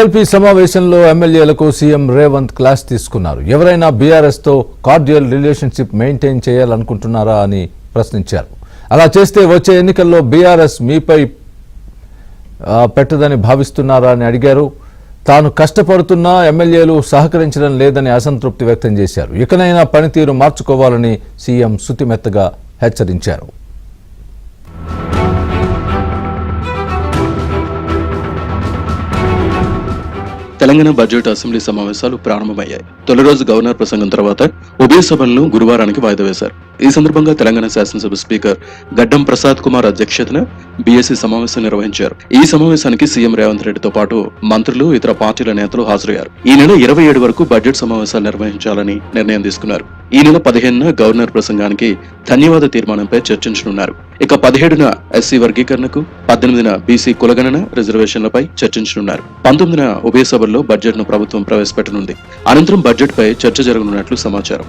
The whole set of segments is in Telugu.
సిఎల్పి సమావేశంలో ఎమ్మెల్యేలకు సీఎం రేవంత్ క్లాస్ తీసుకున్నారు. ఎవరైనా బీఆర్ఎస్ తో కార్డియల్ రిలేషన్షిప్ మెయింటైన్ చేయాలనుకుంటున్నారా అని ప్రశ్నించారు. అలా చేస్తే వచ్చే ఎన్నికల్లో బీఆర్ఎస్ మీపై పెట్టదని భావిస్తున్నారా అని అడిగారు. తాను కష్టపడుతున్నా ఎమ్మెల్యేలు సహకరించడం లేదని అసంతృప్తి వ్యక్తం చేశారు. ఇకనైనా పనితీరు మార్చుకోవాలని సీఎం సుతిమెత్తగా హెచ్చరించారు. తెలంగాణ బడ్జెట్ అసెంబ్లీ సమావేశాలు ప్రారంభమయ్యాయి. తొలి రోజు గవర్నర్ ప్రసంగం తర్వాత ఉభయ సభలను గురువారానికి వాయిదా వేశారు. ఈ సందర్భంగా తెలంగాణ శాసనసభ స్పీకర్ గడ్డం ప్రసాద్ కుమార్ అధ్యక్షతన బీఎస్సీ సమావేశం నిర్వహించారు. ఈ సమావేశానికి సీఎం రేవంత్ రెడ్డితో పాటు మంత్రులు, ఇతర పార్టీల నేతలు హాజరయ్యారు. ఈ నెల 27 వరకు బడ్జెట్ సమావేశాలు నిర్వహించాలని నిర్ణయం తీసుకున్నారు. ఈ నెల 15న గవర్నర్ ప్రసంగానికి ధన్యవాద తీర్మానంపై చర్చించనున్నారు. ఇక 17న ఎస్సీ వర్గీకరణకు, 18న బీసీ కులగణన రిజర్వేషన్లపై చర్చించనున్నారు. 19న ఉభయ సభల్లో బడ్జెట్ ను ప్రభుత్వం ప్రవేశపెట్టనుంది. అనంతరం బడ్జెట్ పై చర్చ జరగనున్నట్లు సమాచారం.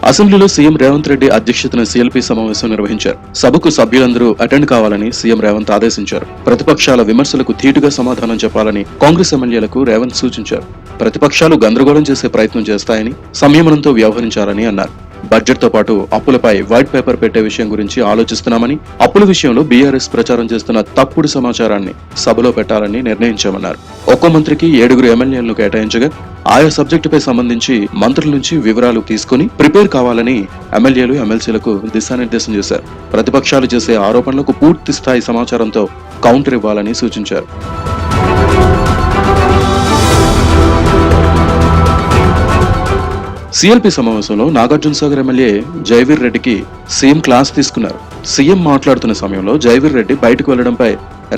అసెంబ్లీలో సీఎం రేవంత్ రెడ్డి అధ్యక్షతన సీఎల్పీ సమావేశం నిర్వహించారు. సభకు సభ్యులందరూ అటెండ్ కావాలని సీఎం రేవంత్ ఆదేశించారు. ప్రతిపక్షాల విమర్శలకు ధీటుగా సమాధానం చెప్పాలని కాంగ్రెస్ ఎమ్మెల్యేలకు రేవంత్ సూచించారు. ప్రతిపక్షాలు గందరగోళం చేసే ప్రయత్నం చేస్తాయని, సంయమనంతో వ్యవహరించాలని అన్నారు. బడ్జెట్ తో పాటు అప్పులపై వైట్ పేపర్ పెట్టే విషయం గురించి ఆలోచిస్తున్నామని, అప్పుల విషయంలో బీఆర్ఎస్ ప్రచారం చేస్తున్న తప్పుడు సమాచారాన్ని సభలో పెట్టాలని నిర్ణయించామన్నారు. ఒక్కో మంత్రికి 7 ఎమ్మెల్యేలను కేటాయించగా ఆయా సబ్జెక్టుపై సంబంధించి మంత్రుల నుంచి వివరాలు తీసుకుని ప్రిపేర్ కావాలని ఎమ్మెల్యేలు, ఎమ్మెల్సీలకు దిశానిర్దేశం చేశారు. ప్రతిపక్షాలు చేసే ఆరోపణలకు పూర్తి స్థాయి సమాచారంతో కౌంటర్ ఇవ్వాలని సూచించారు. సీఎల్పీ సమావేశంలో నాగార్జునసాగర్ ఎమ్మెల్యే జైవీర్ రెడ్డికి సీఎం క్లాస్ తీసుకున్నారు. సీఎం మాట్లాడుతున్న సమయంలో జైవీర్ రెడ్డి బయటకు వెళ్లడంపై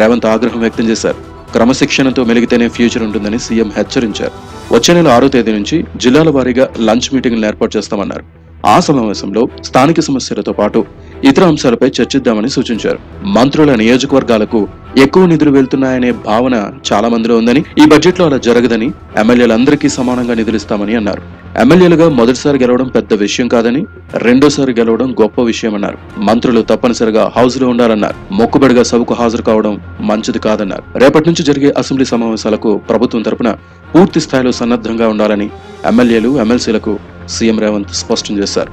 రేవంత్ ఆగ్రహం వ్యక్తం చేశారు. క్రమశిక్షణతో మెలిగితేనే ఫ్యూచర్ ఉంటుందని సీఎం హెచ్చరించారు. వచ్చే నెల 6వ తేదీ నుంచి జిల్లాల వారీగా లంచ్ మీటింగ్లు ఏర్పాటు చేస్తామన్నారు. ఆ సమావేశంలో స్థానిక సమస్యలతో పాటు ఇతర అంశాలపై చర్చిద్దామని సూచించారు. మంత్రుల నియోజకవర్గాలకు ఎక్కువ నిధులు వెళ్తున్నాయనే భావన చాలా మందిలో ఉందని, ఈ బడ్జెట్ లో అలా జరగదని, ఎమ్మెల్యేలందరికీ సమానంగా నిధులిస్తామని అన్నారు. ఎమ్మెల్యేలుగా మొదటిసారి గెలవడం పెద్ద విషయం కాదని, రెండోసారి గెలవడం గొప్ప విషయమన్నారు. మంత్రులు తప్పనిసరిగా హౌస్ లో ఉండాలన్నారు. మొక్కుబడిగా సభకు హాజరు కావడం మంచిది కాదన్నారు. రేపటి నుంచి జరిగే అసెంబ్లీ సమావేశాలకు ప్రభుత్వం తరపున పూర్తి స్థాయిలో సన్నద్ధంగా ఉండాలని ఎమ్మెల్యేలు, ఎమ్మెల్సీలకు సీఎం రేవంత్ స్పష్టం చేశారు.